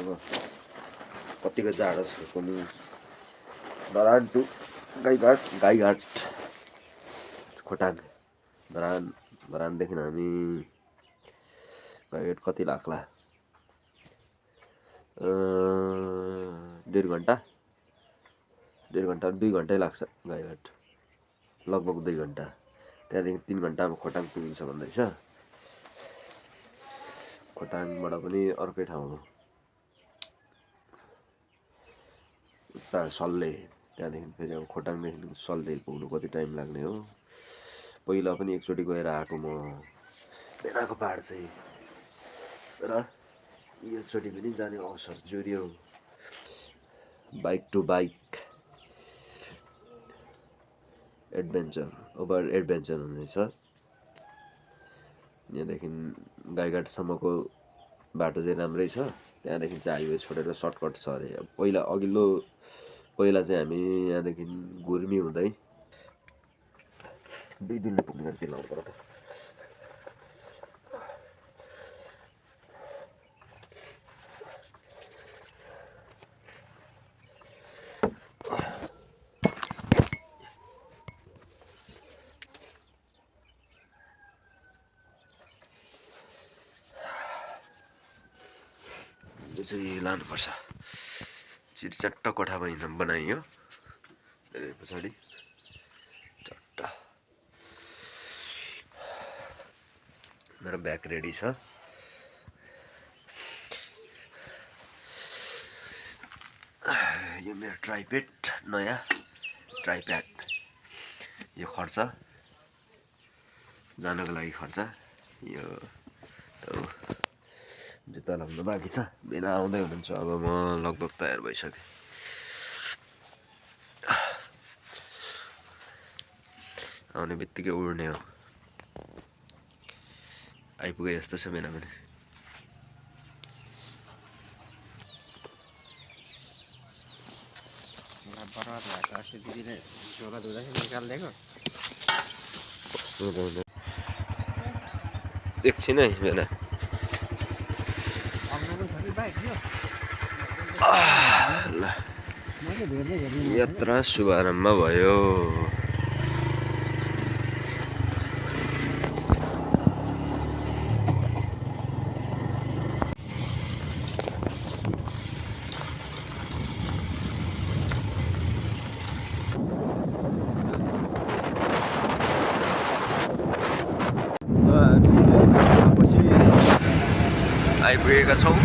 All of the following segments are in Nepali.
अब कतिको जाडो छ पनि धरान टु गाईघाट खोटाङ धरानदेखि हामी गाईघाट कति लाग्ला 1.5 घन्टा 2 घन्टै लाग्छ गाईघाट लगभग 2 घन्टा त्यहाँदेखि 3 घन्टामा खोटाङ पुगिन्छ भन्दैछ खोटाङबाट पनि अर्कै ठाउँ हो उता सल्ले त्यहाँदेखि फेरि अब खोटाङदेखि सल्ले पुग्नु कति टाइम लाग्ने हो पहिला पनि एकचोटि गएर आएको म बेनाको पहाड चाहिँ र योचोटि पनि जाने अवसर जोडियो बाइक टु बाइक एडभेन्चर हुनेछ यहाँदेखि गाईघाटसम्मको बाटो चाहिँ राम्रै छ त्यहाँदेखि चाहिँ हाइवे छोडेर सर्टकट छ अरे पहिला चाहिँ हामी यहाँदेखि गुर्मी हुँदै 2 दिनले पुग्ने गरी लाउनु पर्यो त यो चाहिँ लानुपर्छ चिरचट्ट कोठा बनाइयो धेरै पछाडि चट्ट मेरो ब्याग रेडी छ यो मेरो नयाँ ट्राइप्याड यो खर्च जानको लागि खर्च यो जुत्ता लगाउनु बाँकी छ बिना आउँदै हुनुहुन्छ अब म लगभग तयार भइसकेँ आउने बित्तिकै उड्ने हो आइपुगे जस्तो छ बिना पनि बर्बाद भएछ अस्ति दिदीले झोला धुँदाखेरि निकालिदिएको एकछिनै बेला यात्रा शुभारम्भ भयो आइपुगेका छौँ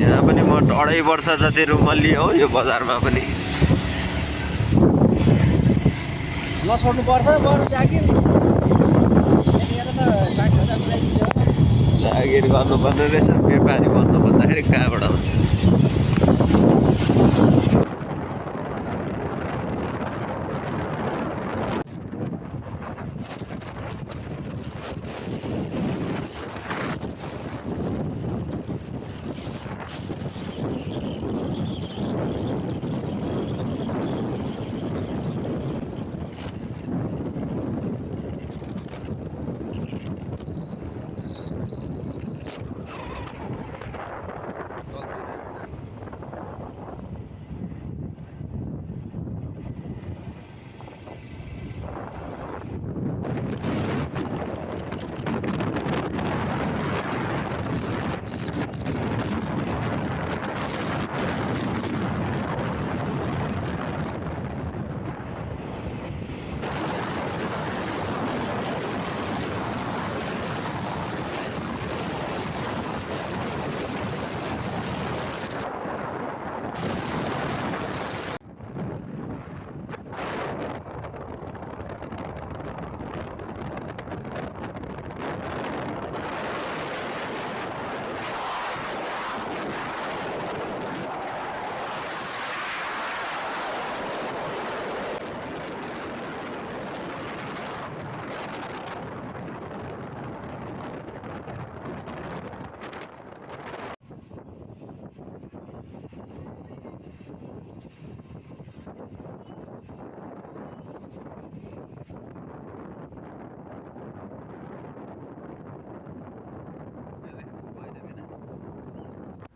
यहाँ पनि म 2.5 वर्ष जति रुमल्ली हो यो बजारमा पनि नछोड्नु पर्छ बरु जागिर जागिर गर्नुपर्ने रहेछ व्यापारी भन्नु भन्दाखेरि कहाँबाट हुन्छ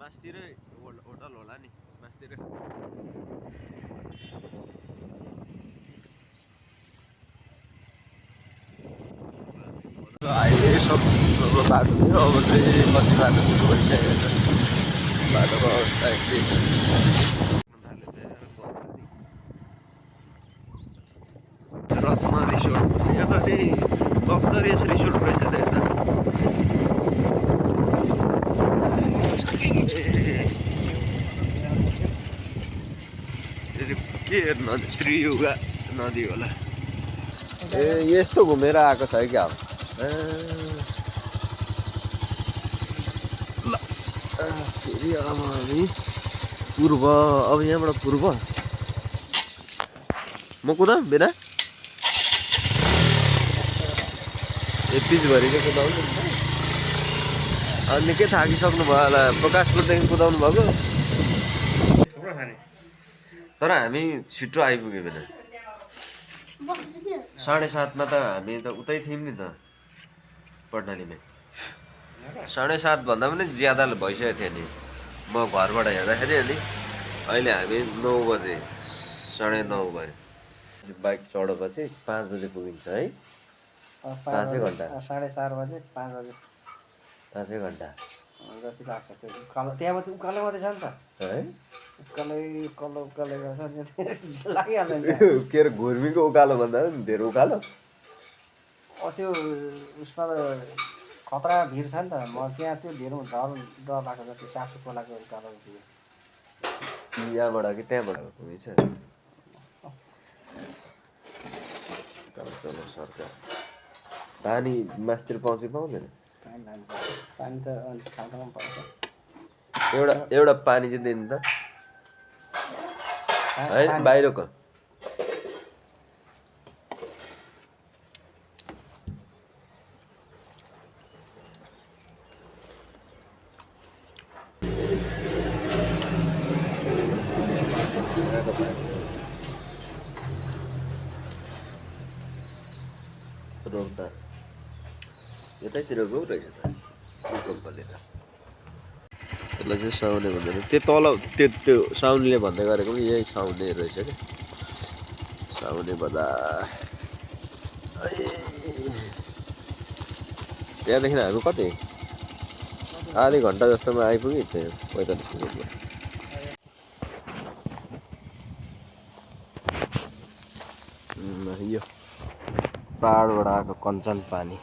मासतिर होटल होला नि मासतिर अहिले सब बाटो थियो अब चाहिँ कति बाटो सुरु भइसकेको छ बाटोको अवस्था यस्तै छ रत्न रिसोर्ट यहाँ त त्यही लक्जरियस रिसोर्ट रहेछ त यता के नदी त्रियुगा नदी होला ए यस्तो घुमेर आएको छ है क्या ल फेरि अब हामी पूर्व अब यहाँबाट पूर्व म कुदाऊँ बिना पिचभरि चाहिँ कुदाउनु अनि निकै थाकिसक्नु भयो होला प्रकाशपुरदेखि कुदाउनु भएको तर हामी छिटो आइपुग्यो बिना 7:30 त हामी त उतै थियौँ नि त पटनालीमा 7:30 भन्दा पनि ज्यादा भइसकेको थियो नि म घरबाट हेर्दाखेरि अनि अहिले हामी 9 बजे 9:30 भयो बाइक चढेपछि 5 बजे पुगिन्छ है 5 घन्टा 4:30 बजे 5 बजे 5 घन्टा जति लाग्छ त्यो त्यहाँ मात्रै उकालो मात्रै छ नि त है उकालो गर्छ लागिहाल्छ नि के अरे घुर्मीको उकालो भन्दा पनि धेरै उकालो त्यो उसमा त खतरा भिड छ नि त म त्यहाँ त्यो भिड डर लाग्छ त्यो साफी खोलाको उकालो यहाँबाट कि त्यहाँबाट पुगिन्छ चलो सरकार पानी मासतिर पाउँछ कि पाउँदैन पानी त ठाउँमा पाउँछ एउटा पानी चाहिँ दिनु त है बाहिरको रोक्दा यतैतिरको रहेछ त भूकम्पले त त्यसलाई चाहिँ साउने भन्दैन त्यो तल त्यो साउनले भन्दै गरेको पनि यही साउने रहेछ क्या साउने भन्दा त्यहाँदेखि हामी कति आधी घन्टा जस्तोमा आइपुग्यो त्यहाँ 45 मिनटमा यो पहाडबाट आएको कञ्चन पानी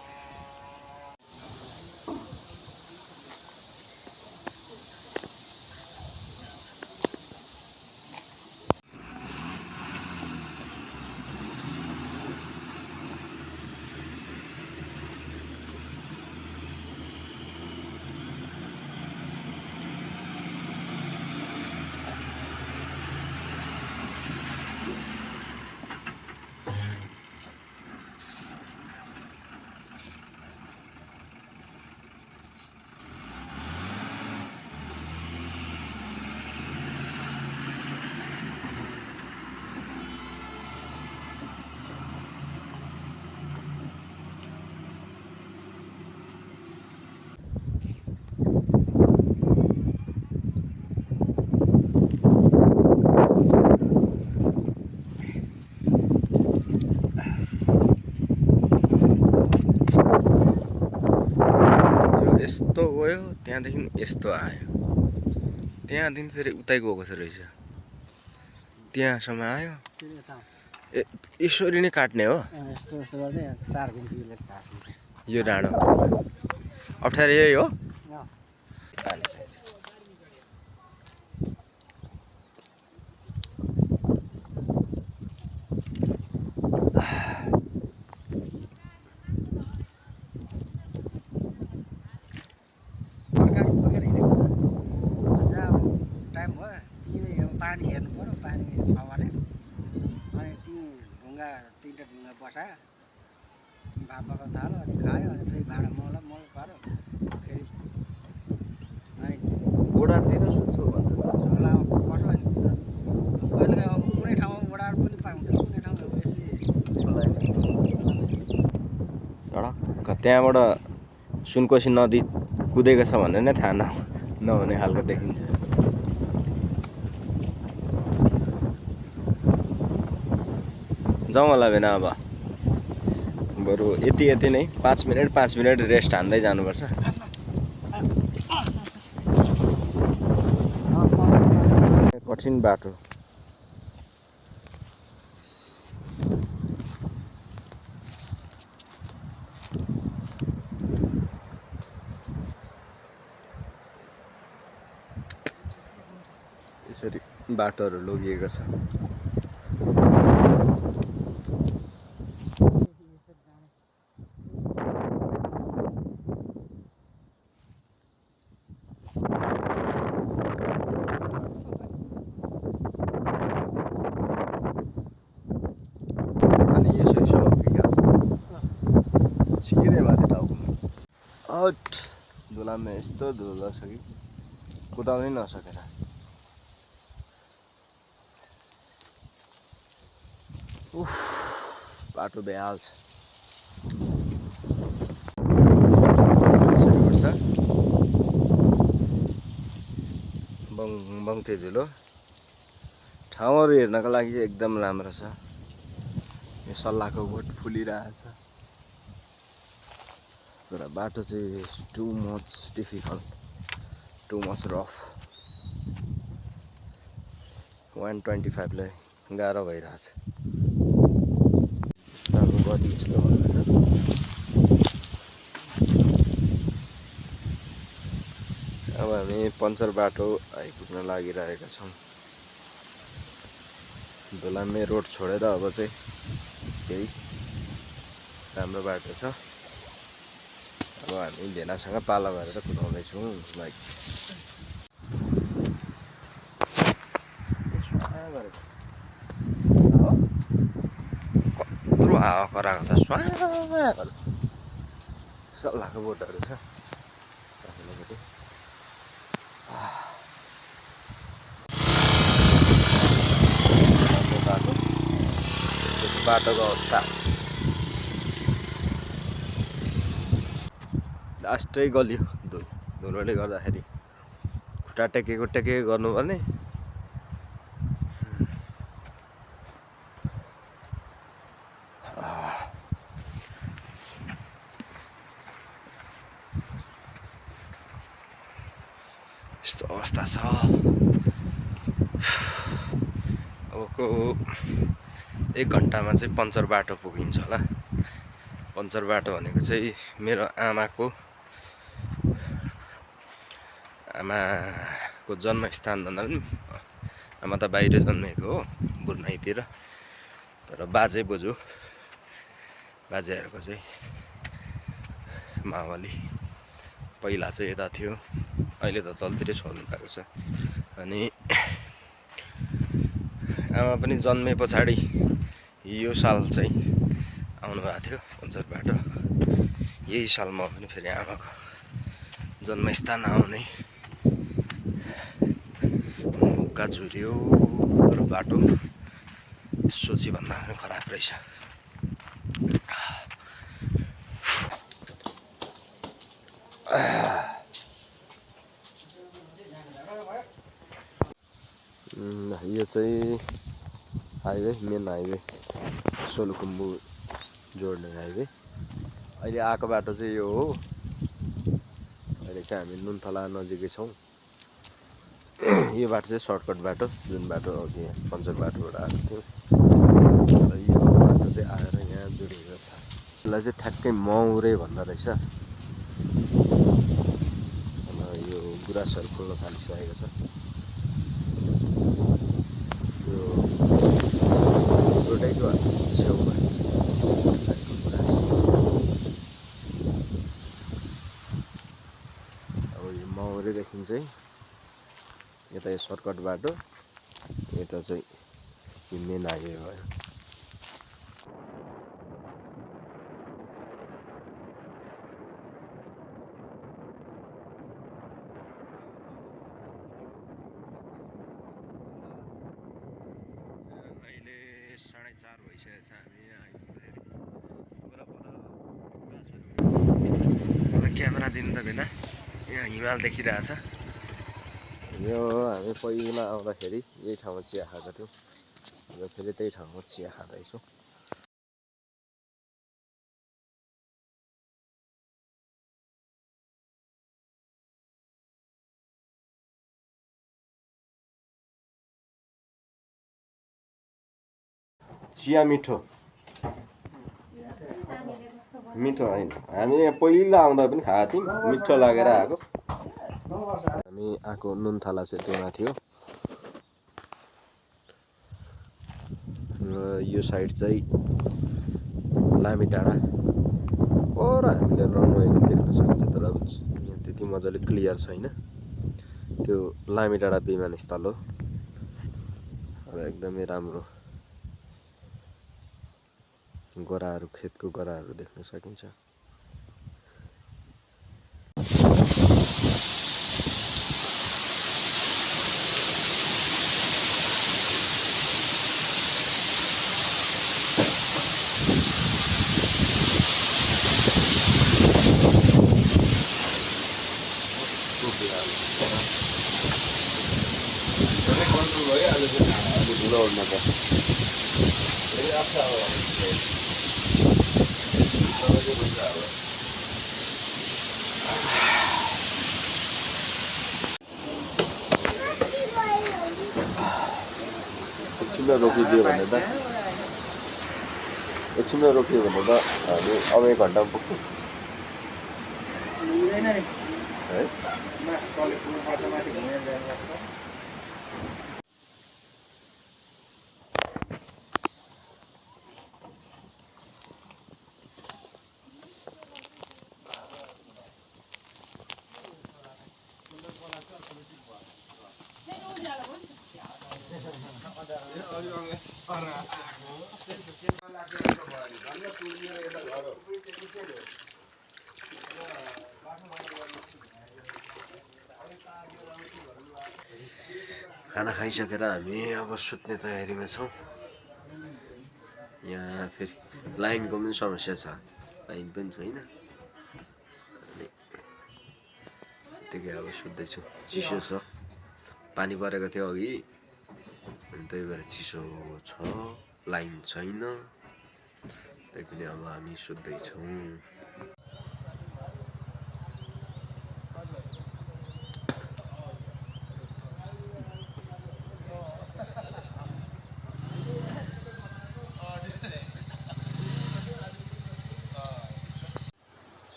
यस्तो गयो त्यहाँदेखि यस्तो आयो त्यहाँदेखि फेरि उतै गएको रहेछ त्यहाँसम्म आयो यसरी नै काट्ने हो यस्तो गर्दै 4 घन्टा यो डाँडो अप्ठ्यारो यही हो पानी हेर्नु पर्यो पानी छ भने अनि ती ढुङ्गा 3टा ढुङ्गा बसायो भात पकाउन थाल्यो अनि खायो अनि फेरि भाँडा मल पारो फेरि अनि बोडातिर सुन्छु भन्दा झोलामा बस्यो अनि कहिले अब कुनै ठाउँमा बोडाड पनि पाउँछ कुनै ठाउँमा सडक त्यहाँबाट सुनकोशी नदी कुदेको छ भन्ने नै थाहा नहुने खालको देखिन्छ। जाउँ होला भेना अब बरु यति नै 5 मिनट रेस्ट हान्दै जानुपर्छ। कठिन बाटो। यसरी बाटोहरू लगिएको छ। अनि यसो सिधै माथि टाउको आउट। धुलामा यस्तो धुलो छ कि कुदाउनै नसकेर। बाटो बेहाल छ। बङ्थे धुलो ठाउँहरू हेर्नको लागि चाहिँ एकदम राम्रो छ। यो सल्लाहको बोट फुलिरहेछ तर बाटो चाहिँ too much difficult, too much rough. 125 लाई गाह्रो भइरहेछ। गति यस्तो भएछ। अब हामी पञ्चर बाटो आइपुग्न लागिरहेका छौँ। धुलामे रोड छोडेर अब चाहिँ केही राम्रो बाटो छ। अब हामी भेनासँग पाला गरेर कुदाउँदैछौँ। लाइक कत्रो हावा कराएको त स्वाहा सल्लाहको बोटहरू छ। बाटोको अवस्था लास्टै गलियो धुलोले गर्दाखेरि। खुट्टा टेकेको गर्नुपर्ने। यस्तो अवस्था छ। अबको 1 घन्टामा चाहिँ पञ्चर बाटो पुगिन्छ होला। पञ्चर बाटो भनेको चाहिँ मेरो आमाको जन्मस्थान भन्दा पनि आमा त बाहिर जन्मेको हो बुर्नाईतिर। तर बाजेहरूको चाहिँ मावली पहिला चाहिँ यता थियो। अहिले त तलतिरै छोड्नु भएको छ। अनि आमा पनि जन्मे पछाडि यो साल चाहिँ आउनुभएको थियो पञ्चर बाटो। यही साल म पनि फेरि आमाको जन्मस्थान आउने मौका जुर्यो। तर बाटो सोची भन्दा पनि खराब रहेछ। यो चाहिँ हाइवे, मेन हाइवे, सोलुखुम्बु जोड्ने हाइवे। अहिले आएको बाटो चाहिँ यो हो। अहिले चाहिँ हामी नुनथला नजिकै छौँ। यो बाटो चाहिँ सर्टकट बाटो, जुन बाटो अघि पञ्चर बाटोबाट आएको थियो। र यो बाटो चाहिँ आएर यहाँ जोडिएको छ। यसलाई चाहिँ ठ्याक्कै मौरे भन्दो रहेछ। यो गुराँसहरू फुल्न थालिसकेको छ। यो रोडैको छेउमा गुराँस। अब यो मौरेदेखि चाहिँ यता यो सर्टकट बाटो, यता चाहिँ यो मेन हाइवे भयो। अहिले 4:30 भइसकेको छ। हामी आइपुग्दाखेरि क्यामेरा दिनु त बेला यहाँ हिमाल देखिरहेछ। यो हामी पहिला आउँदाखेरि यही ठाउँमा चिया खाएको थियौँ र फेरि त्यही ठाउँमा चिया खाँदैछौँ। चिया मिठो मिठो होइन, हामी यहाँ पहिला आउँदा पनि खाएको थियौँ, मिठो लागेर आएको। हामी आएको नुनथला चाहिँ त्यहाँ थियो र यो साइड चाहिँ लामी डाँडा पर हामीले रनवेको देख्न सकिन्छ, तर अब यहाँ त्यति मजाले क्लियर छैन। त्यो लामी डाँडा विमानस्थल हो र एकदमै राम्रो गराहरू, खेतको गराहरू देख्न सकिन्छ। एकछिनमा रोकिदियो भने त हामी अब 1 घन्टामा पुग्छौँ है। खाना खाइसकेर हामी अब सुत्ने तयारीमा छौँ। यहाँ फेरि लाइनको पनि समस्या छ, लाइन पनि छैन। अनि त्यतिकै अब सुत्दैछु। चिसो छ, पानी परेको थियो अघि, अनि त्यही भएर चिसो छ, लाइन छैन। त्यही पनि अब हामी सुत्दैछौँ।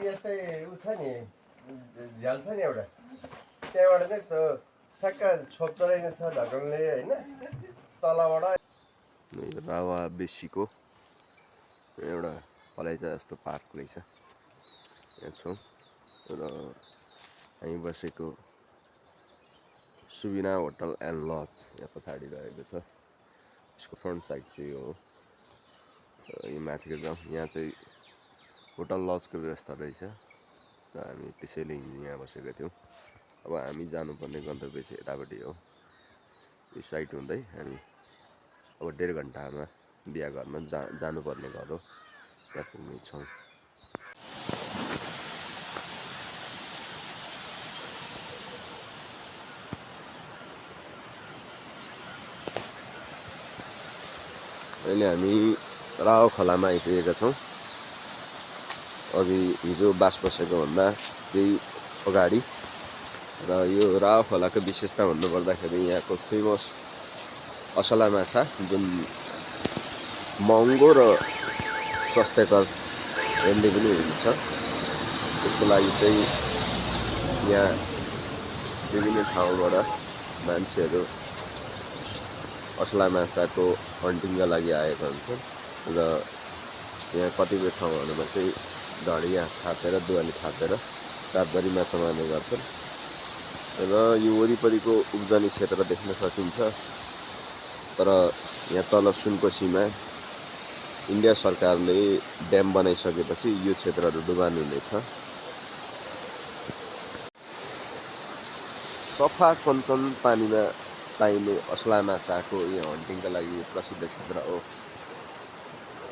यस्तै उ छ नि, झ्याल छ नि एउटा, त्यहाँबाट चाहिँ त्यो ठ्याक्क छोप्दो रहेछ ढकलले होइन, तलबाट रावा बेसीको एउटा पलाइचा जस्तो पार्क रहेछ। यहाँ छौँ र हामी बसेको सुविना होटल एन्ड लज यहाँ पछाडि रहेको छ। यसको फ्रन्ट साइड चाहिँ यो हो। यो माथिको गाउँ, यहाँ चाहिँ होटल लजको व्यवस्था रहेछ र हामी त्यसैले यहाँ बसेका थियौँ। अब हामी जानुपर्ने गन्तव्य चाहिँ यतापट्टि हो। यो साइड हुँदै हामी अब 1.5 घन्टामा बिहा घरमा जानुपर्ने घर हो, त्यहाँ पुग्नेछौँ। अहिले हामी राव खोलामा आइपुगेका छौँ। अघि हिजो बास बसेको भन्दा केही अगाडि। र यो राव खोलाको विशेषता भन्नुपर्दाखेरि यहाँको फेमस असला माछा, जुन महँगो र स्वास्थ्यकर हेल्दी पनि हुन्छ। त्यसको लागि चाहिँ यहाँ विभिन्न ठाउँबाट मान्छेहरू असला माछाको हन्टिङका लागि आएका हुन्छन् र यहाँ कतिपय ठाउँहरूमा चाहिँ ढडिया थापेर, दुवाली थापेर रातभरि माछा मार्ने गर्छन्। र यो वरिपरिको उब्जनी क्षेत्र देख्न सकिन्छ। तर यहाँ तल सुनकोसीमा इन्डिया सरकारले ड्याम बनाइसकेपछि यो क्षेत्रहरू डुबान हुनेछ। सफा कञ्चन पानीमा पाइने असला माछाको यो हन्टिङका लागि प्रसिद्ध क्षेत्र हो।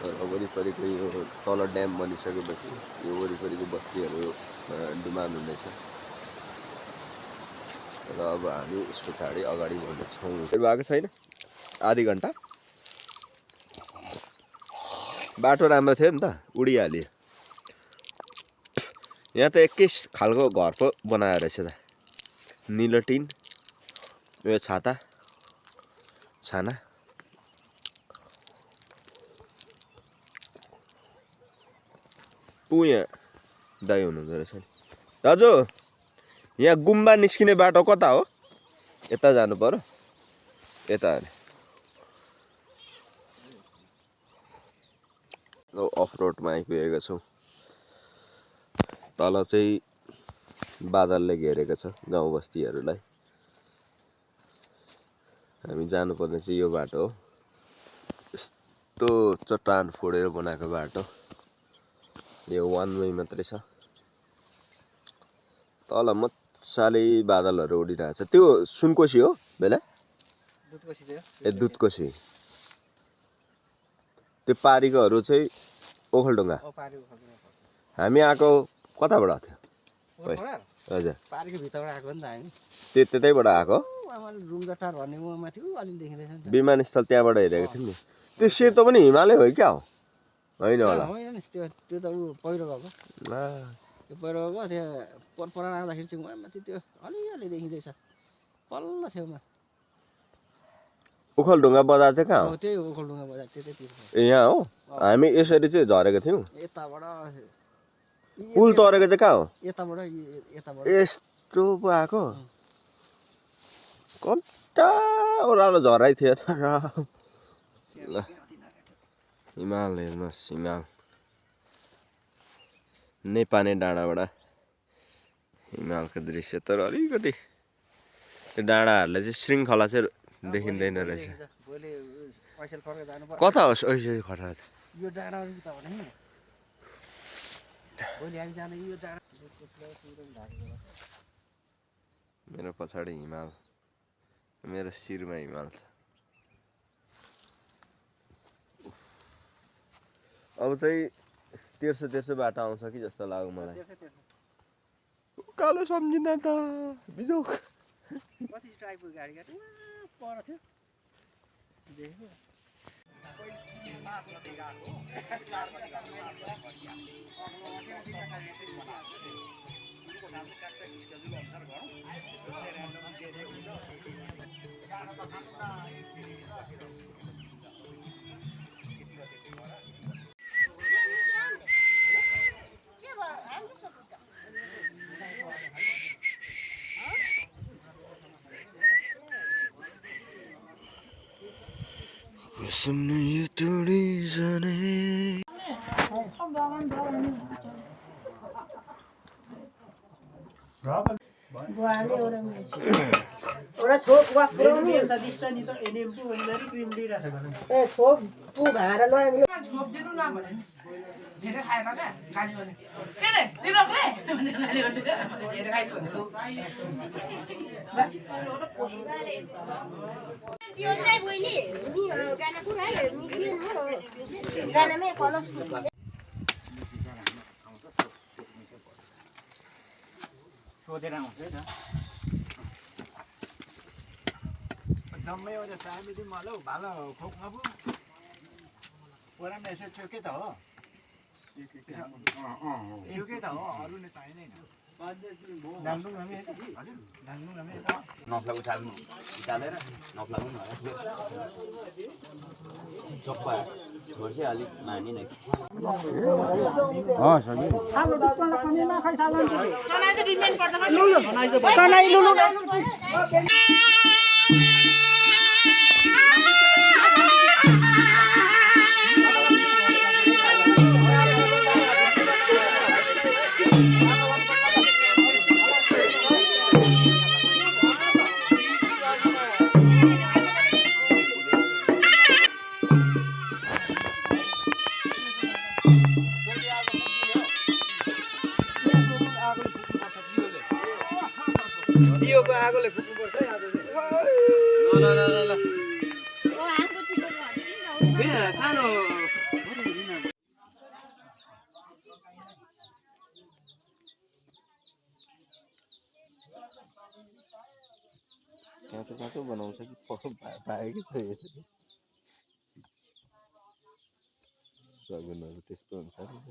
र वरिपरिको यो तल ड्याम बनिसकेपछि यो वरिपरिको बस्तीहरू डुबान हुनेछ। र अब हामी यस पछाडि अगाडि बढ्नेछौँ। भएको छैन आधी घन्टा बाटो राम्रो थियो नि त, उडिहाल्यो। यहाँ त एकै खालको घर पो बनाएर रहेछ त, निलो टिन, यो छाता छाना। यहाँ दाइ हुनुहुँदो रहेछ नि। दाजु यहाँ गुम्बा निस्किने बाटो कता हो? यता जानु पर्यो, यता अफ रोडमा आइपुगेको छौँ। तल चाहिँ बादलले घेरेको छ गाउँ बस्तीहरूलाई। हामी जानुपर्ने चाहिँ यो बाटो हो। यस्तो चट्टान फोडेर बनाएको बाटो। यो वान वे मात्रै छ। तल मजाले बादलहरू उडिरहेछ। त्यो सुनकोसी हो बेला? ए दुधकोसी। त्यो पारीकोहरू चाहिँ ओखलढुङ्गा। हामी आएको कताबाट थियो? हजुर पारीको भित्रबाट आएको नि त हामी। त्यतैबाट आएको? रुमजटार भन्ने माथि अलिअलि देखिँदैछ नि त। विमानस्थल त्यहाँबाट हेरेको थियौँ नि। त्यो सेतो पनि हिमालय हो क्या हो? होइन होला। होइन नि, त्यो त ऊ पहिरो गएको। त्यो पहिरो गएको त्यहाँ परपर आउँदाखेरि चाहिँ उहाँ माथि त्यो अलिअलि देखिँदैछ पल्लो छेउमा। ओखलढुङ्गा बजार चाहिँ कहाँ हो? त्यही हो ओखलढुङ्गा बजार, त्यतैतिर। ए यहाँ हो? हामी यसरी चाहिँ झरेको थियौँ। यताबाट पुल तरेको चाहिँ कहाँ हो? यताबाट यस्तो पो आएको? कता ओह्रालो झराइ थियो त र। ल हिमाल हेर्नुहोस्, हिमाल नेपाने डाँडाबाट हिमालको दृश्य। तर अलिकति त्यो डाँडाहरूलाई चाहिँ श्रृङ्खला चाहिँ देखिँदैन रहेछ। कता होस् ऐसे खतरा? यो डाँडा उताबाट नि भोलि हामी जाँदा यो डाँडा। मेरो पछाडि हिमाल, मेरो शिरमा हिमाल छ। अब चाहिँ तेर्सो बाटो आउँछ कि जस्तो लाग्यो मलाई। कालो सम्झिँदा त बिजोक। कति टाइपको गाडी गाडी पर थियो देखेको। कसम यो टोडी जाने। एउटा छोप वा पुऱ्याउनु ए छोप पु भाँडा लगायो छोप दिनु न भने धेरै खाएर क्या गाली भने के रे लिरक रे भने गाली भन्दै धेरै खाइछ भन्छ यो चाहिँ बहिनी नि गाना पुरै मिसिन हो गानामै कलर सोधेर आउँछ है त जम्मै एउटा सामिति malo भालो खोक्न पो पुरानो यसो चोके त हो चोके त हो अरु नै चाहिँदैन डाङ्डुङ हामी यसो हजुर डाङ्डुङ हामी नफ्ला उचाल्नु उचालेर नफ्ला पनि चप्पा छोड्छ अलिक मानि नै दियोको आगोले फुक्नुपर्छ है आज चाहिँ। ल ल ल ल ओ आगो छिटो भन्छ नि ए सानो काँचो काँचो बनाउँछ कि पाएकै छ यसरी सगुनहरू त्यस्तो हुन्छ नि त।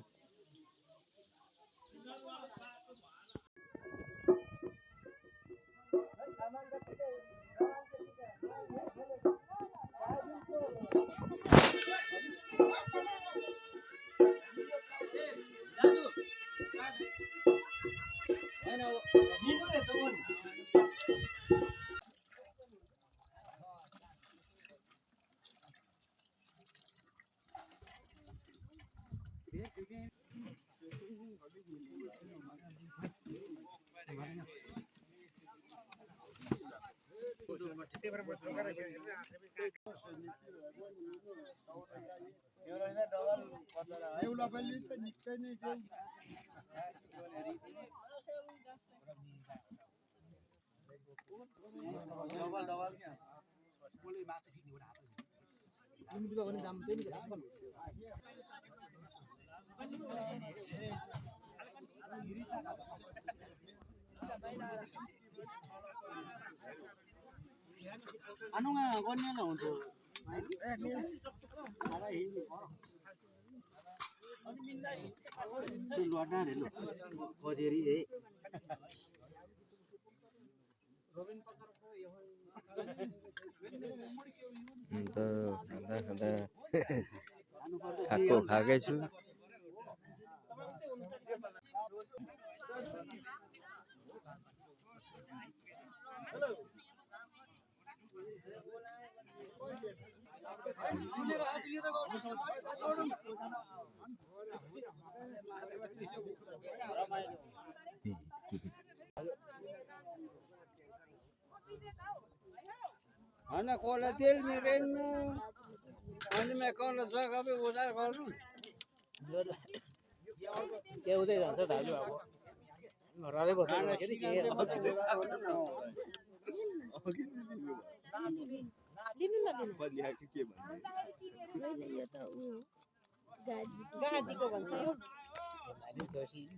Anunga gonya na unto. Luar dah dulu. Kau jadi eh. अन्त खाँदा खाँदा खाएको खाएकै छु। Ana cola del mireno, ani me cola जग्गा पे उधार गर्नु के उतै जान्छ दाजु अब घरले बस्दाखेरि के गाजीको भन्छ यो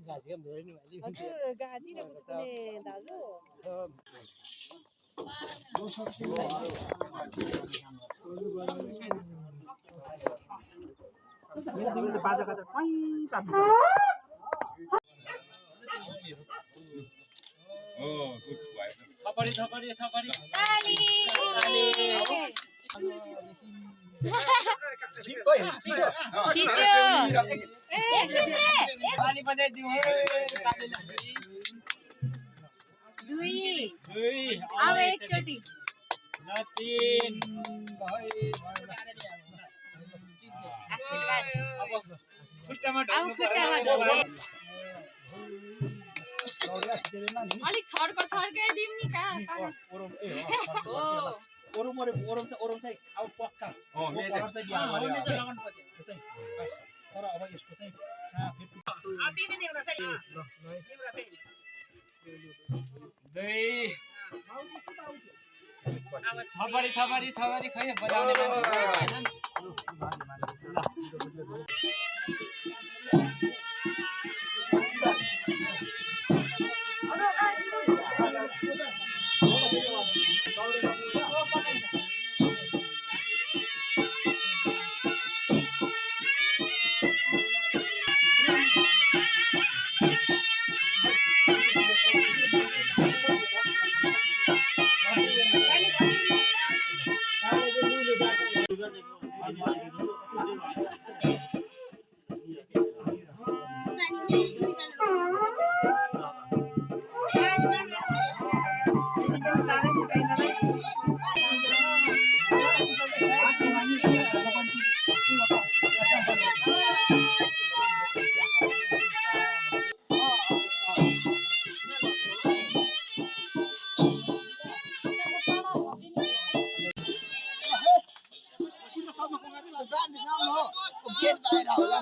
गाजीको मेरो नि भाइ हजुर गाजी र कुनै दाजु थपडी थपडी थपडी पानी बजाइदिउँ है दुई दुई अब एकचोटी न तीन आशीर्वाद अब खुट्टामा अब ढल्नु खुट्टामा पर्यो ढल्दै अलिक छड्को छड्कै दिउँ नि कहाँ ओरम चाहिँ अब पक्का कलर चाहिँ बिहा गरे तर अब यसको चाहिँ कहाँ फेरि दुई थपडी थपडी थपडी खै बजाउने मान्छे भएन गेट बाहिर होला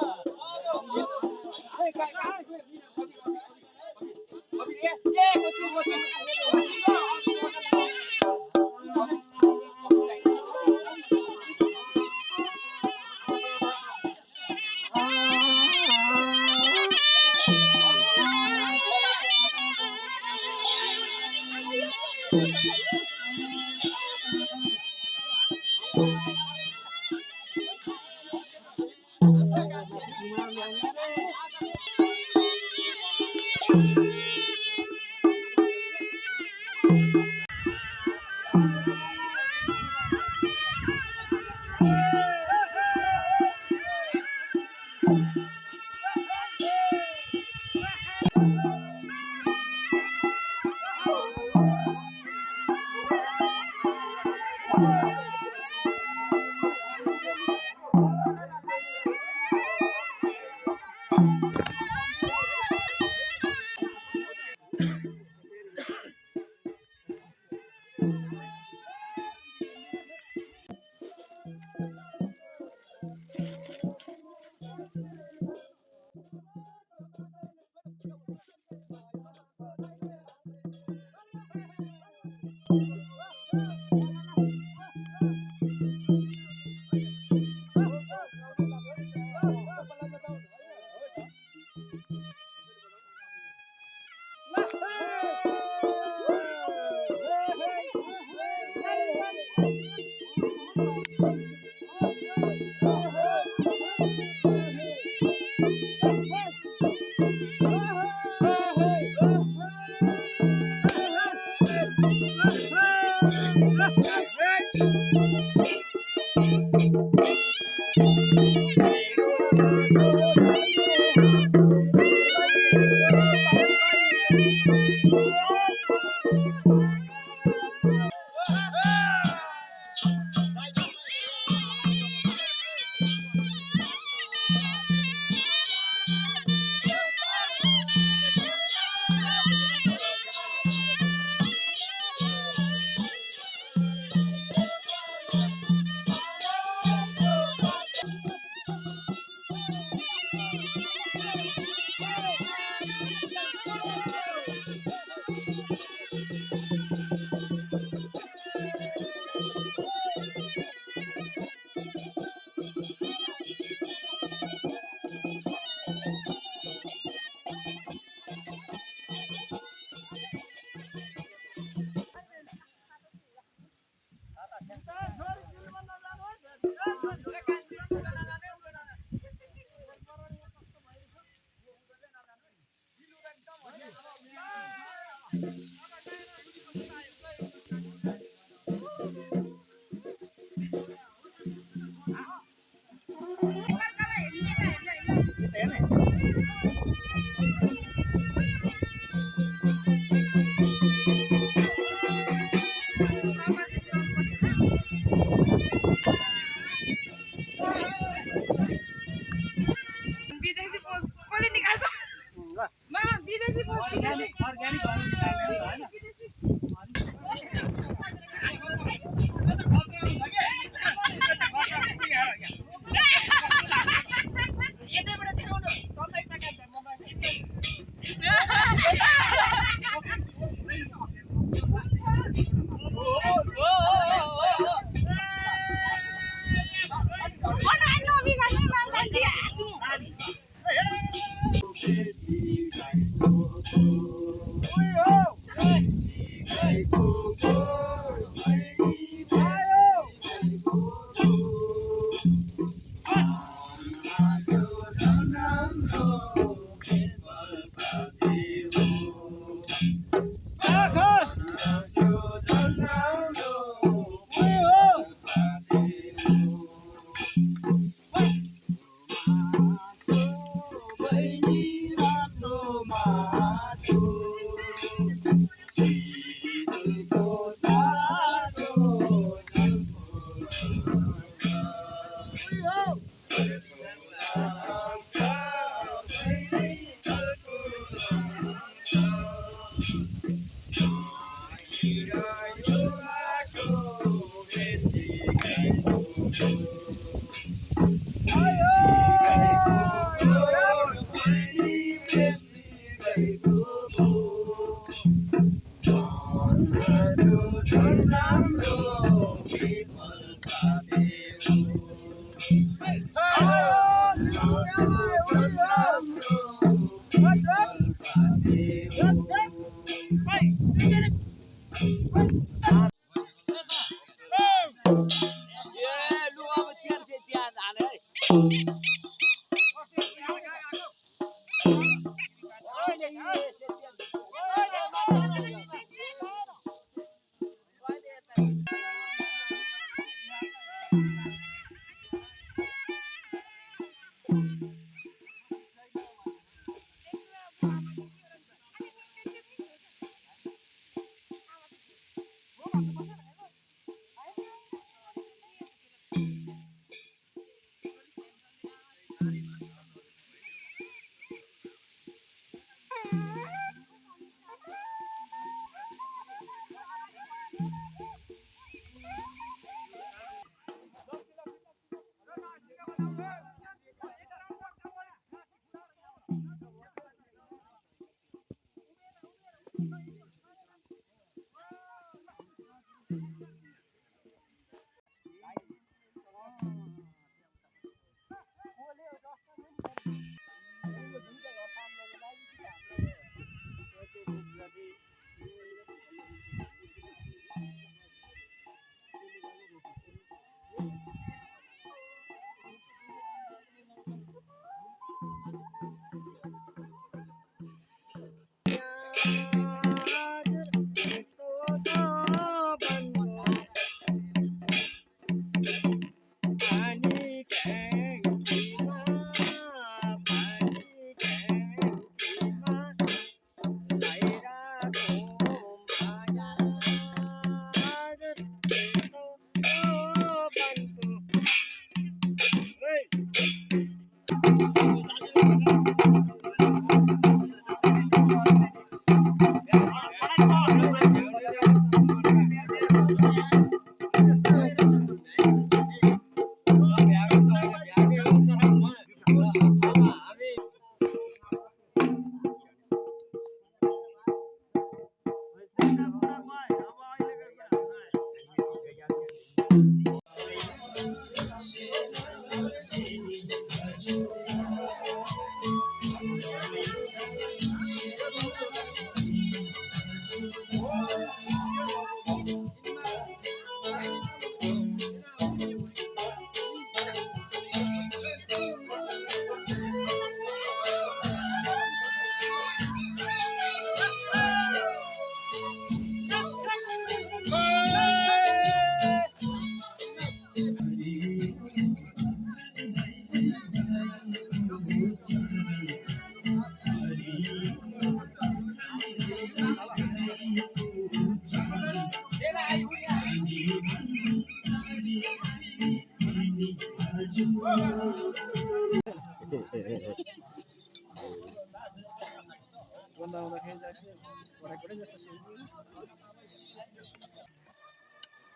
विदेशी पोस्ट कसले निकाल्छ मा विदेशी पोस्ट अर्ग्यानिक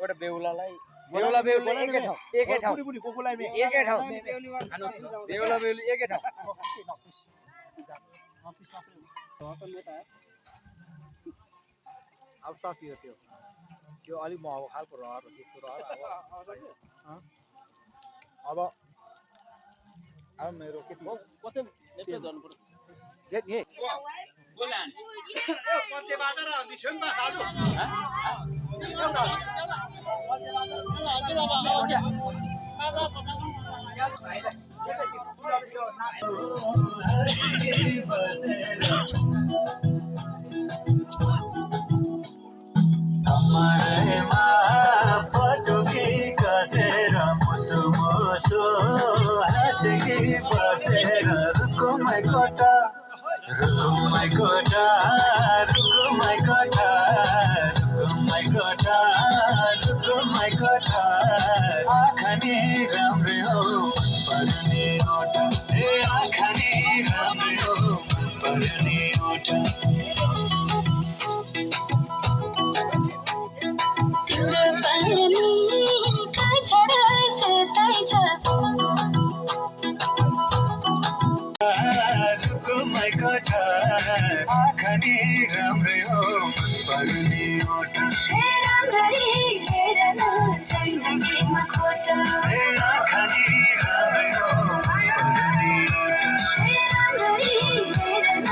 एउटा बेहुलालाई बेहुला बेहुली एकै ठाउँ एकै ठाउँ एकै ठाउँ बेहुला बेहुली एकै ठाउँ अब सकियो त्यो अलिक महँगो खालको रहर हो त्यस्तो रहर अब मेरो केटी कतै नेप्चे जानु पर्यो नि बोलान पछि बाजार बिछ्यौँ बा दाजु पटुकी कसेर मुसु मुसु हाँसिकी बसेर रुकुमै कोठा रुकुमै कोठा रुकुमै कोठा रुकुमै कोठा रुकुमै कोठा आँखानी राम्रै हो पर्ने ओठा ए आँखानी राम्रै हो पर्ने ओठा रुकुमै कोठा आँखानी राम्रै हो पर्ने ओठा राम्ररी हेर्न छैन केमा खोटा आँखानी राम्रै हो पर्ने ओठा राम्ररी हेर्न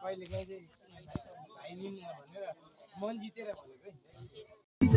कहिले काहीँ चाहिँ भाइलिङ भनेर मन जितेर भनेको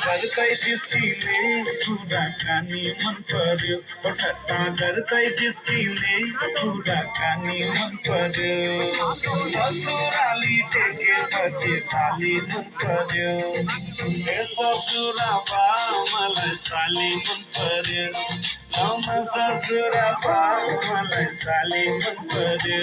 गर्दै जिस्किने कुराकानी मन पर्यो ठट्टा गर्दै जिस्किने कुराकानी मन पर्यो ससुराली टेकेपछि साली मन पर्यो ए ससुरा बा मलाई साली मन पर्यो आउन ससुरा बा मलाई साली मन पर्यो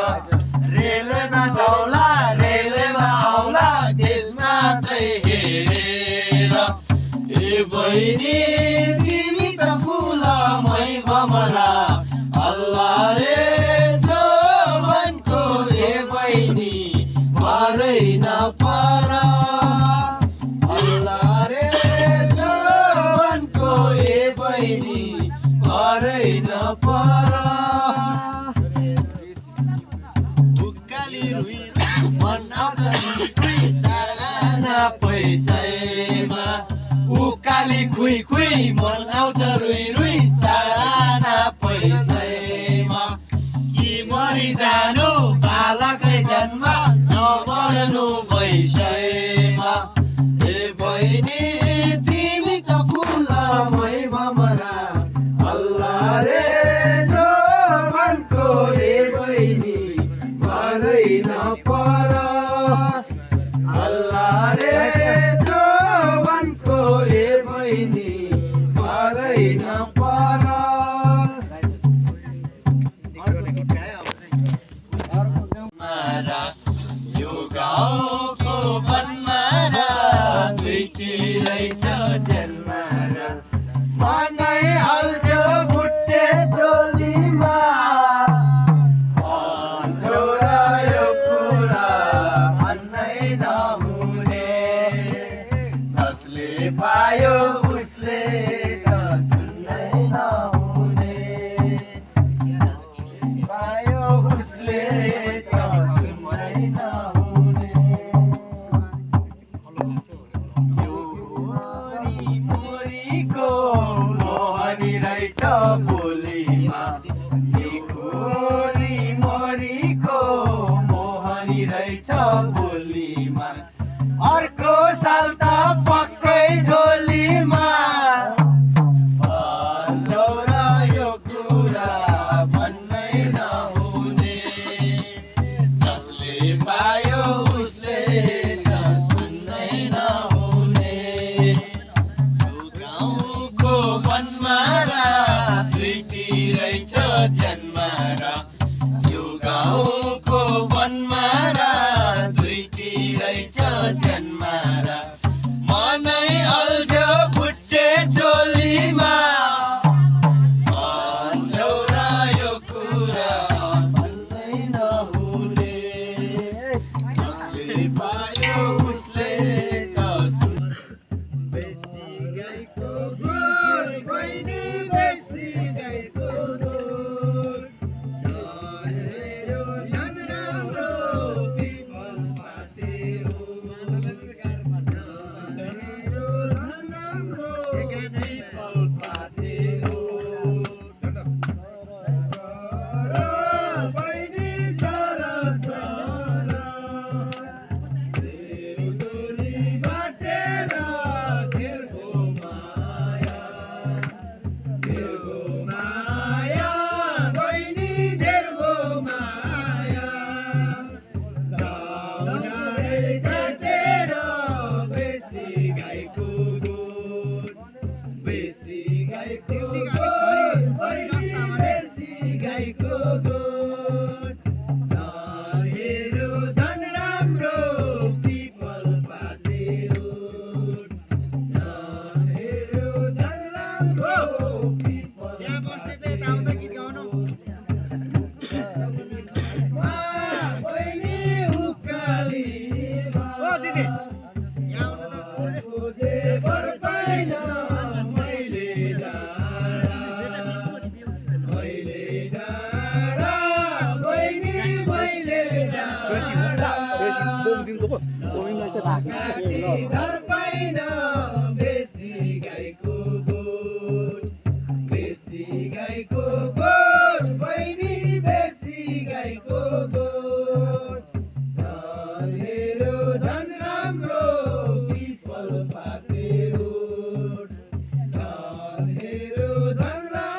रेलवेमा जाउला रेलवेमा आउला देश मात्रै हेरेर ए बहिनी तिमी त फुलमै भमरा अल्लाह रे जवानको ए बहिनी मरै नपरा अल्लाह रे जवानको ए बहिनी मरै नपरा मन आउँछ पैसामा उकाली खुइ खुइ मन आउँछ रुई रुई चाराना पैसामा कि मरि जानु बालकै जन्म नमर्नु पैसामा ए बहिनी तिमी त फुलमै भमरा अल्लाह रे जवानको ए बहिनी मरै नपरा अल्लाह रे जवानको ए बहिनी मरै नपरा मारा यो गाउँको वनमारा दुईटी रहेछ जन्मारा मनै हाल्छ बुट्टे चोलीमा पायो उसले त सुन्नै नहुने पायो उसले त सुन्नै नहुने मोरीको मोहनी रहेछ बोलीमा मोरीको मोहनी रहेछ बोलीमा अर्को साल त पक्कै डोलीमा भन्छौ र यो कुरा भन्नै नहुने जसले पायो उसले त सुन्नै नहुने यो गाउँको वनमारा दुईटी रहेछ जन्मारा यो गाउँको वनमारा दुईटी रहेछ जन्मारा मनै अल्झ बुट्टे चोलीमा भन्छौ र यो कुरा सुन्नै नहुने जसले पायो उसले त सुन् बेसी गाईको गोठ बहिनी बेसी गाईको गोठ झरेरो झन् राम्रो पिपल पातेरो Run,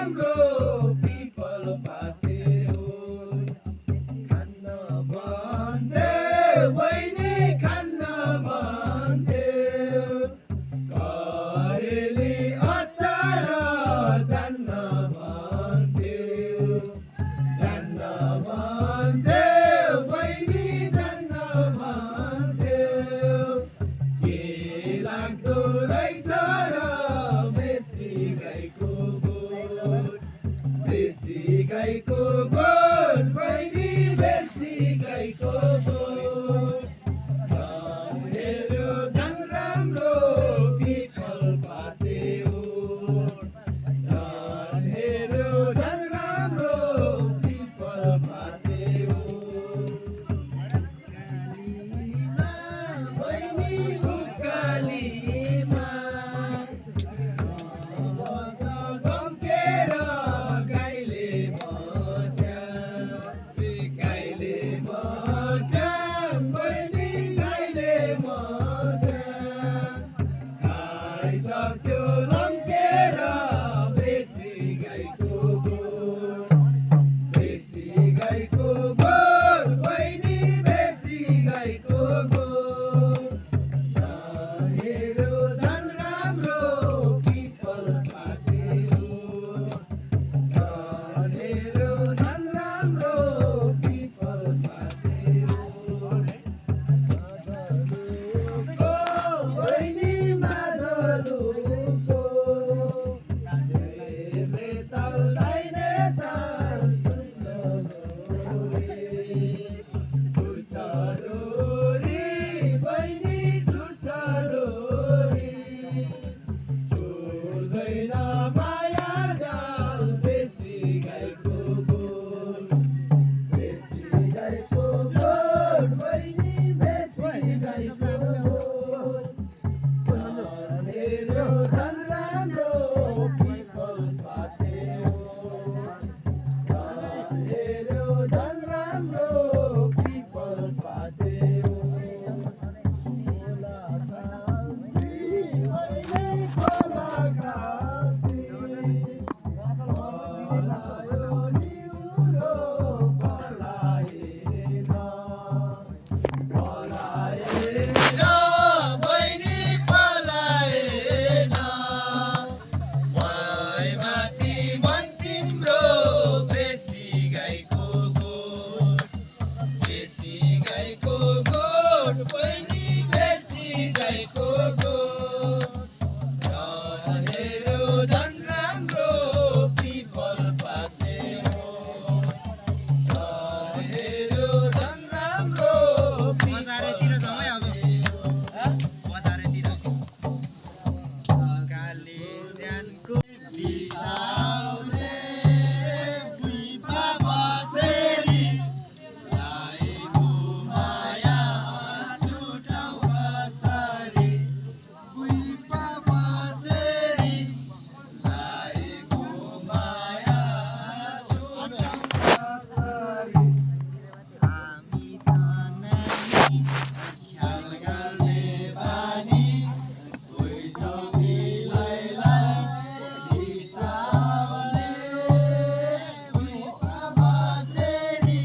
गाईको गोठ बहिनी बेसी गाईको गोठ झन् हेऱ्यो झन् राम्रो पिपल पाते ओठ झन् हेऱ्यो झन् राम्रो पिपल पाते ओठ बहिनी उकालीमा बस गम्केर गाईले बस्या बहिनी गाईले बस्या खाइसक्यो लम्केर बेसी गाईको गोठ बहिनी बेसी गाईको गोठ झन् हेऱ्यो झन् राम्रो पिपल पाते ओठ झन् हेऱ्यो झन् राम्रो पिपल पाते ओठ बहिनी माधलुको ताल दाइने ताल छुट्छ डोरी बहिनी छुट्छ डोरी छोड्दैन माया जाल बेसी गाईको गोठ बहिनी बेसी गाईको गोठ झन् हेऱ्यो झन् राम्रो पिपल पाते ओठ झन् हेऱ्यो झन् राम्रो पिपल पाते बहिनी पलाएन माथि मन तिम्रो बेसी गाईको गोठ बहिनी बेसी गाईको गोठ झन् हेऱ्यो झन् राम्रो पिपल पाते ओठ झन् हेऱ्यो झन् राम्रो बजारतिर जाउँ है अब बजारतिर काली ज्यानको बिसाउने बुइपा बसेरी लाएको माया छुटाउ कसरी बुइपा बसेरी लाएको माया छुटाउ कसरी हामी त नानी ख्याल गर्ने बानी बुझ्छौ मिलाइलाई बिसाउने बुइपा बसेरी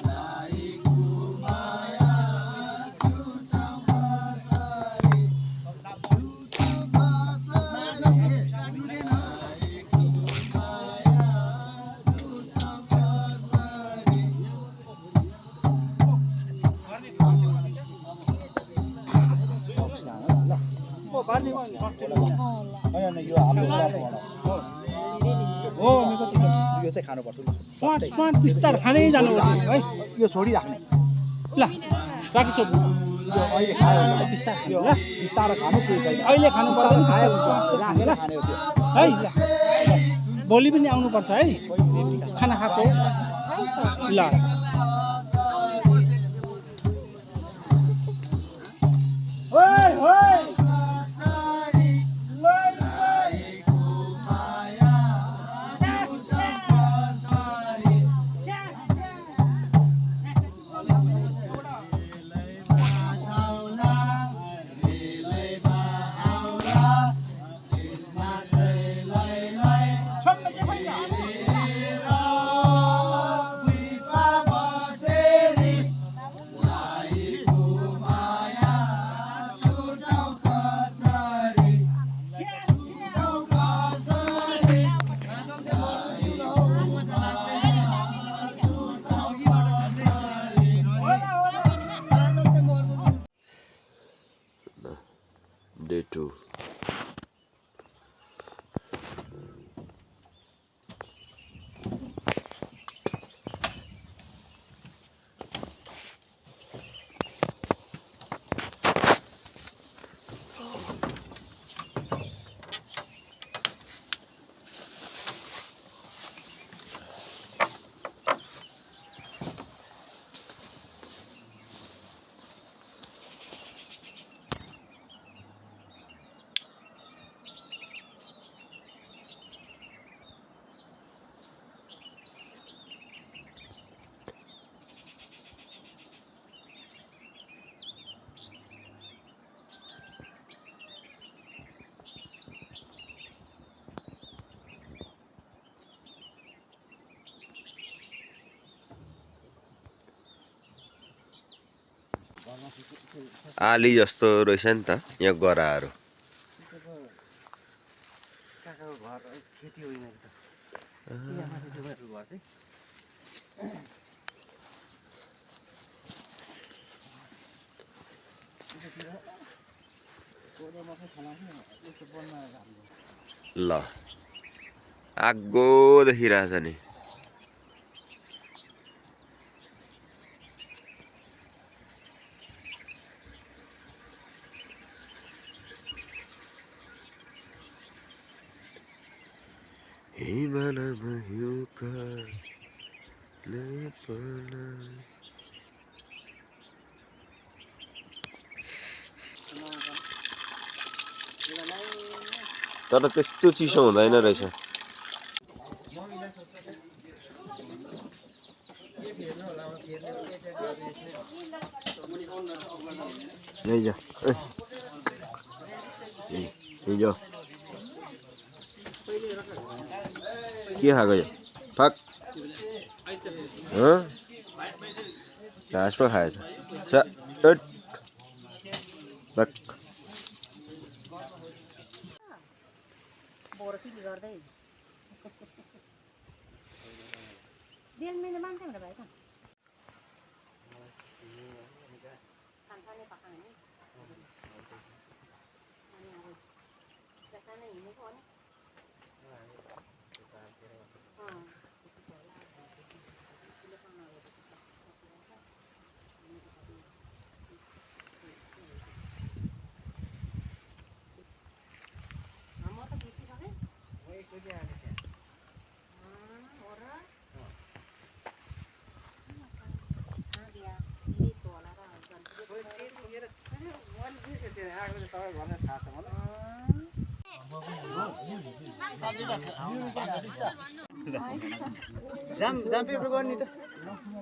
लाएको माया छुटाउ कसरी यो चाहिँ खानुपर्छ बिस्तार खाँदै जानु है यो छोडिराख्ने ल राखी सोध्नु यो अहिले खायो भने बिस्तार यो ल बिस्तार खानु केही छैन अहिले खानु पर्दैन खायो राखेर खाने हो त्यो है ल भोलि पनि आउनुपर्छ है खाना खाएको ल ओइ ओइ Bye. आली जस्तो रहेछ नि त यहाँ गराहरू। काकाको घर खेती होइन कि त यहाँ माथि तपाईँहरूको घर चाहिँ ल आगो देखिरहेछ नि। हिमालयमा हिउँकाले पर्ला। तर त्यस्तो चिसो हुँदैन रहेछ। हिजो के खाएको यो फक घाँस पो खाएछ फक।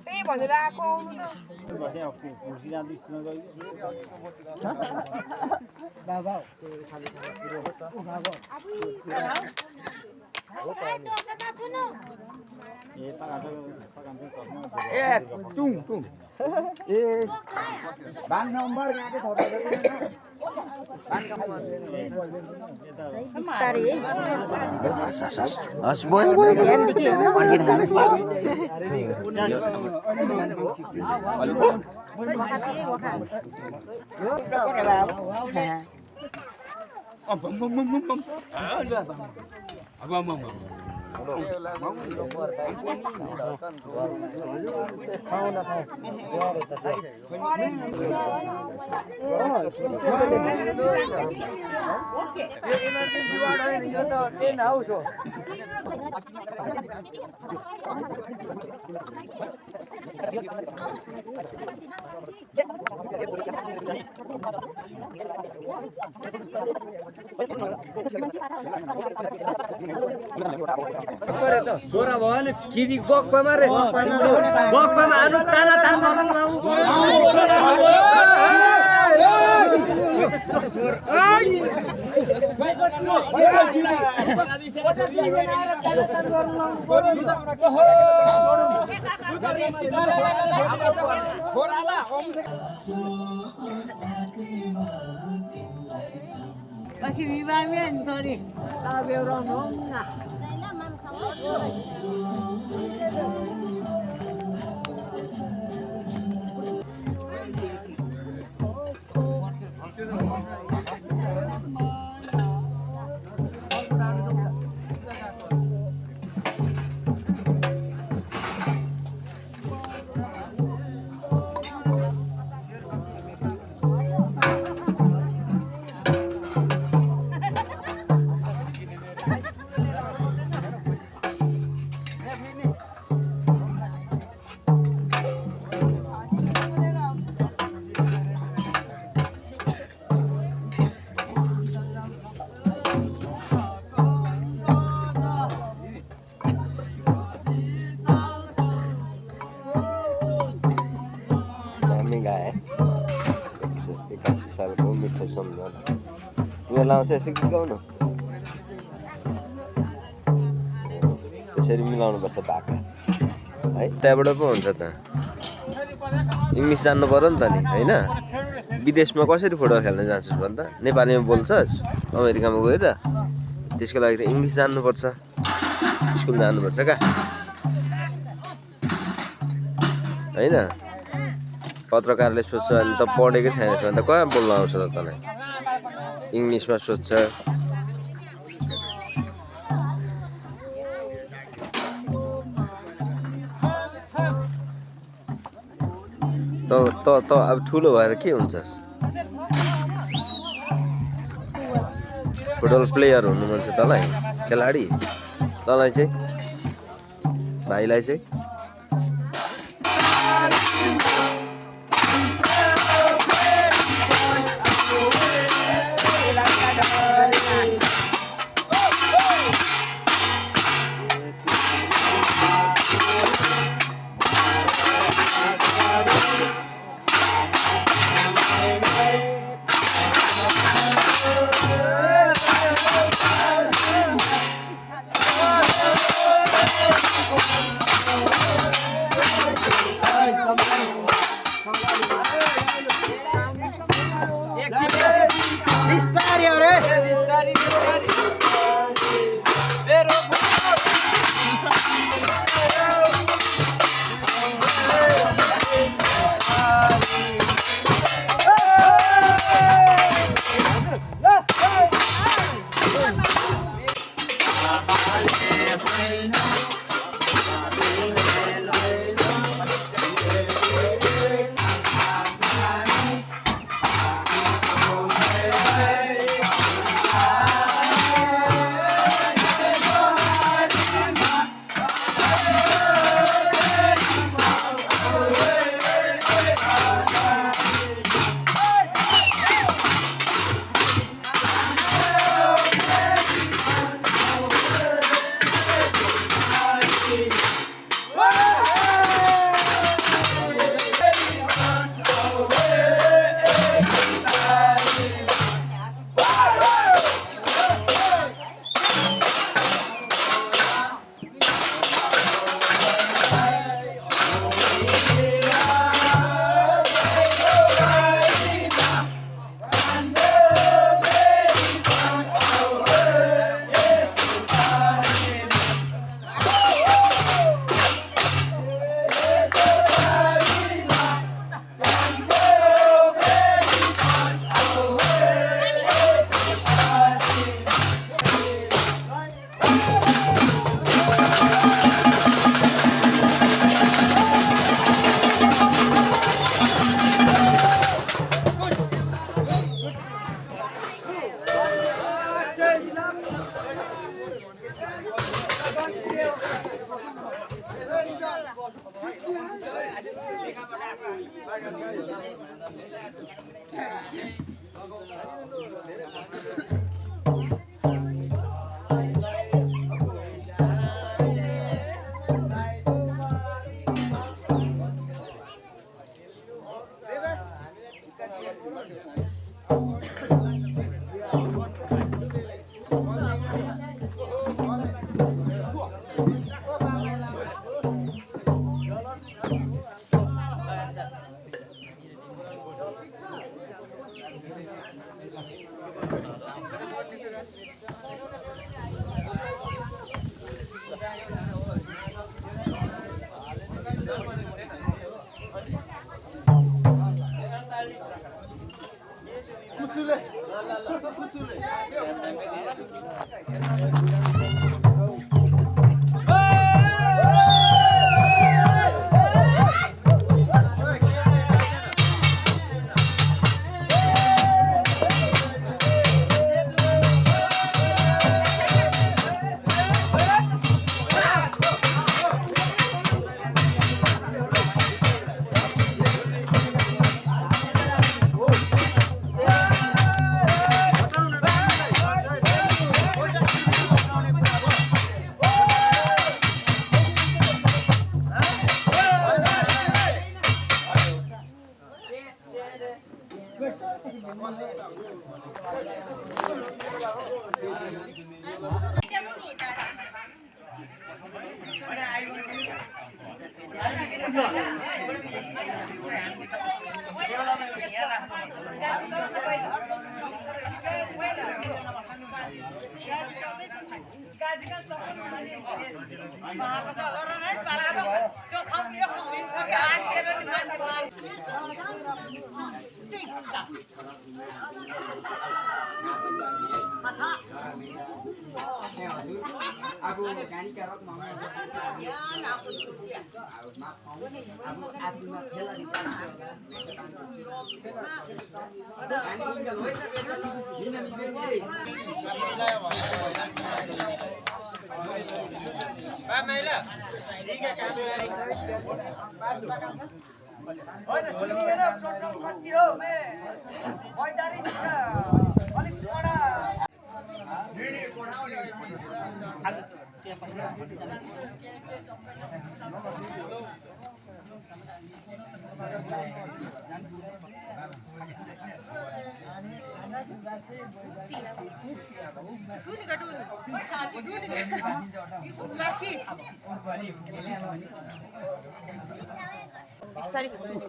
त्यही भनेर आएको आउनु छोरा भयो भने खिदी बक्पामा रे बक्पामा आनु ताना तान गर्नु लाउनु Masih bibamen tadi, tahu orang nongga. लाउँछ यस्तो गीत गाउनु त्यसरी मिलाउनुपर्छ भाका है त्यहाँबाट पो हुन्छ त इङ्ग्लिस जान्नु पर्यो नि त नि होइन विदेशमा कसरी फुटबल खेल्न जान्छस् भन् त नेपालीमा बोल्छस् अमेरिकामा गयो त त्यसको लागि त इङ्ग्लिस जान्नुपर्छ स्कुल जानुपर्छ क्या होइन पत्रकारले सोध्छ अनि त पढेकै छैनस् भने त कहाँ बोल्न आउँछ त तँलाई इङ्ग्लिसमा सोध्छ त अब ठुलो भएर के हुन्छस् फुटबल प्लेयर हुनु मन छ तँलाई खेलाडी तँलाई चाहिँ भाइलाई चाहिँ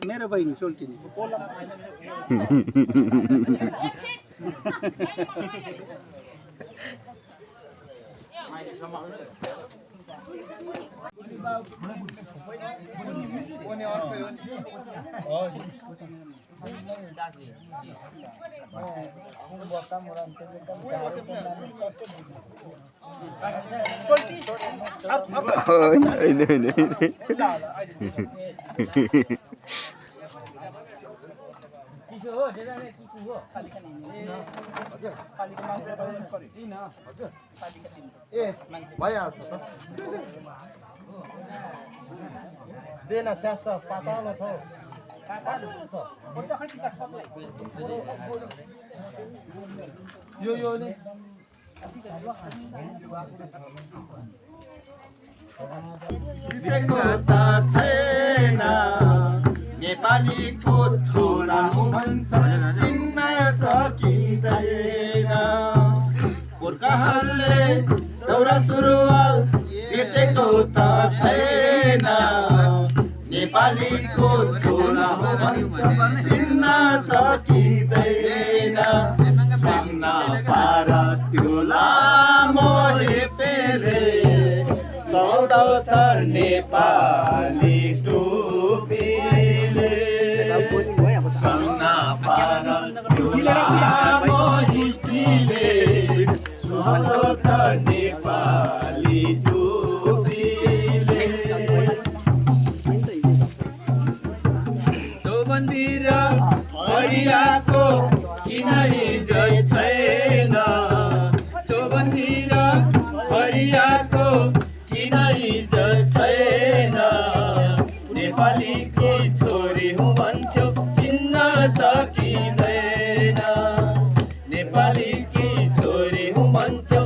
मेरो बहिनी सोल्टिनी भइहाल्छ त देन च्यास पातलो छ यो नि बिर्सेको त छैन नेपालीको छोरा भन्छ चिन्न सकिँदैन गोर्खाहरूले दौरा सुरुवाल बिर्सेको त छैन नेपालीको छोरा भन्छ चिन्न सकिँदैन सामना पार त्यो लामो हेपेरे सौदाउँछ नेपाली टोपीले सामना पार त्यो लामो हिपीले सौदाउँछ नेपाली टोपीले चौबन्दी र हरियाको किन इज्जत छैन चौबन्दी र हरियाको किन इज्जत छैन नेपालीकी छोरी हुँ भन्छौ चिन्न सकिँदैन नेपालीकी छोरी हुँ भन्छौ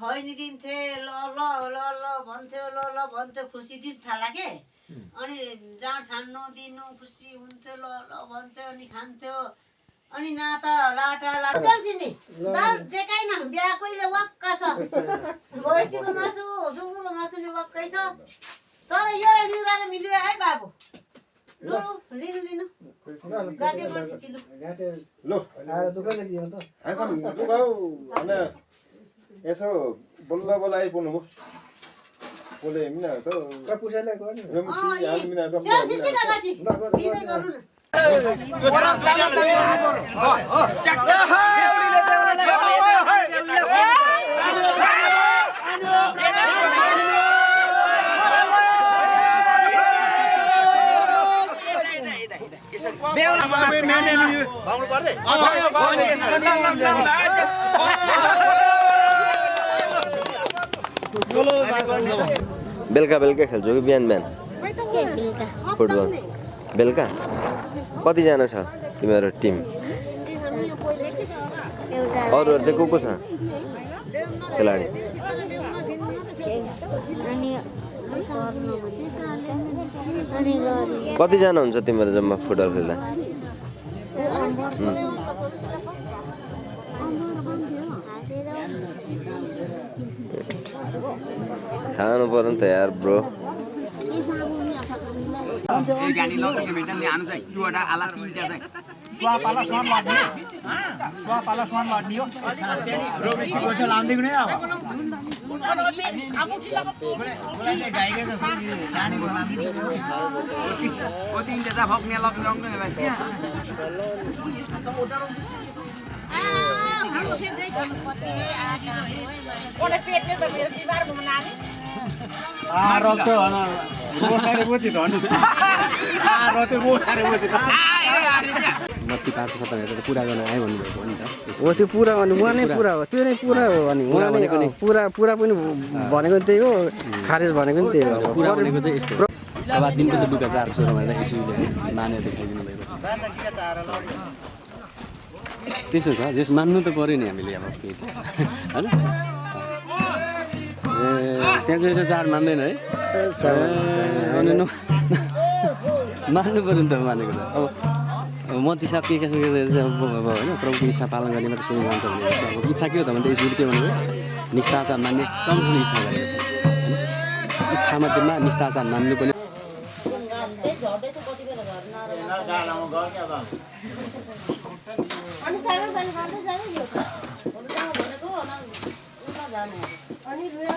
खैनी दिन्थे ल ल ल ल भन्थ्यो ल ल भन्थ्यो खुसी दिन थाला के अनि जाँड छान्नु दिनु खुसी हुन्थ्यो ल ल भन्थ्यो अनि खान्थ्यो अनि नाता लाटा लाटा चल्छिनी दाल जेकाइन बिहा कहिले वाक्का छ भैँसीको मासु सुँगुरको मासु नि वाक्कै छ तर यो लिउँदा मिल्यो है बाबु लु लिनु लिनु गाजे मासु चिलु लो आएर दुकानले दियो त आकम दुकाउ हैन यसो बल्ल बल्ल आइपुग्नु भयो बोले मिना त पुसाइलाई गर्ने रमसी आज मिना त बेलुका बेलुका खेल्छौ कि बिहान बिहान फुटबल बेलुका कतिजना छ तिमीहरू टिम अरूहरू चाहिँ को छ खेलाडी कतिजना हुन्छ तिमीहरू जम्मा फुटबल खेल्दा खानु पर्यो नि त यार ब्रो गाडी लगेको भेट्दा नि हानु चाहिँ दुईवटा आला तिनवटा चाहिँ स्वापाला स्वान लाड्ने हो रोबेसी लाउँदै कुनै अब ओ तिनवटा चाहिँ फक्ने लग्ने भाइ हाम्रो फेभरेट जनपति आटा Oleh Vietnam berbeda di luar menang. बत्ती पार्छ तपाईँहरू पुरा गर्न आयो भन्नुभएको हो नि त हो त्यो पुरा भने उहाँ नै पुरा हो त्यो नै पुरा हो अनि उहाँ नै पुरा पुरा पनि भनेको त्यही हो खारेज भनेको पनि त्यही हो पुरा भनेको चाहिँ यस्तो हो सभा दिनको त लुगा 4 छोरा भनेर यसुले मानेर देखाइदिनु भएको छ त्यसो छ जस मान्नु त पर्यो नि हामीले अब के हैन त्यहाँ चाहिँ यसो चाड मान्दैन है अनि मान्नु पर्यो नि त मानेको त अब मती साथ के होइन प्रभुको इच्छा पालन गर्ने मात्रै सुन्नु जान्छ भने अब इच्छा के हो त भने यसुले के भन्नुभयो निष्ठाचार मान्ने एकदम ठुलो इच्छा गरेको छ होइन इच्छा मात्रमा निष्ठाचार मान्नु पनि अनि खाना पानी खाँदै जाने यो भनेको उता जाने अनि रुया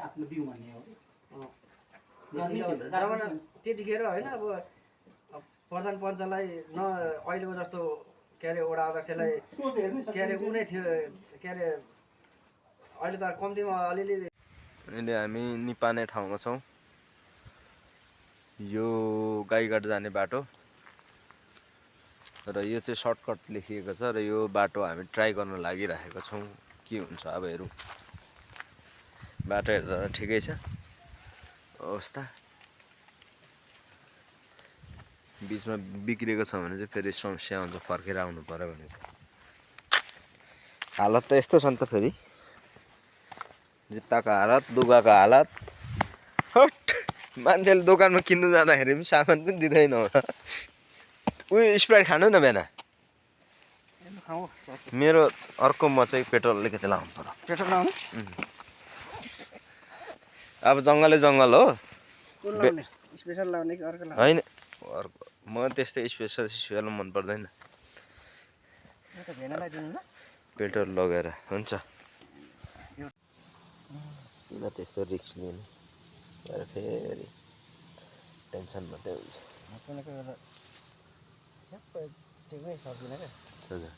आफ्नो दिउँ भन्ने हो त्यतिखेर होइन अब प्रधान पञ्चलाई न अहिलेको जस्तो के अरे वडा अध्यक्षलाई के अरे उनै थियो के अरे अहिले त कम्तीमा अलिअलि अहिले हामी निपाने ठाउँमा छौँ यो गाईघाट जाने बाटो र यो चाहिँ सर्टकट लेखिएको छ र यो बाटो हामी ट्राई गर्न लागिरहेको छौँ के हुन्छ अब हेरौँ बाटो हेर्दा ठिकै छ अवस्था बिचमा बिग्रेको छ भने चाहिँ फेरि समस्या हुन्छ फर्केर आउनु पऱ्यो भने चाहिँ हालत त यस्तो छ नि त फेरि जुत्ताको हालत लुगाको हालत हट मान्छेले दोकानमा किन्नु जाँदाखेरि पनि सामान पनि दिँदैन होला उयो स्प्राइट खानु न बिहान मेरो अर्को म चाहिँ पेट्रोल अलिकति लाउनु पर्यो पेट्रोल लाउनु अब जङ्गलै जङ्गल हो स्पेसल लाउने कि अर्को होइन अर्को म त्यस्तै स्पेसल मन पर्दैन पेट्रोल लगेर हुन्छ किन त्यस्तो रिक्स लिने फेरि टेन्सन मात्रै हुन्छ सक्दिनँ क्या हजुर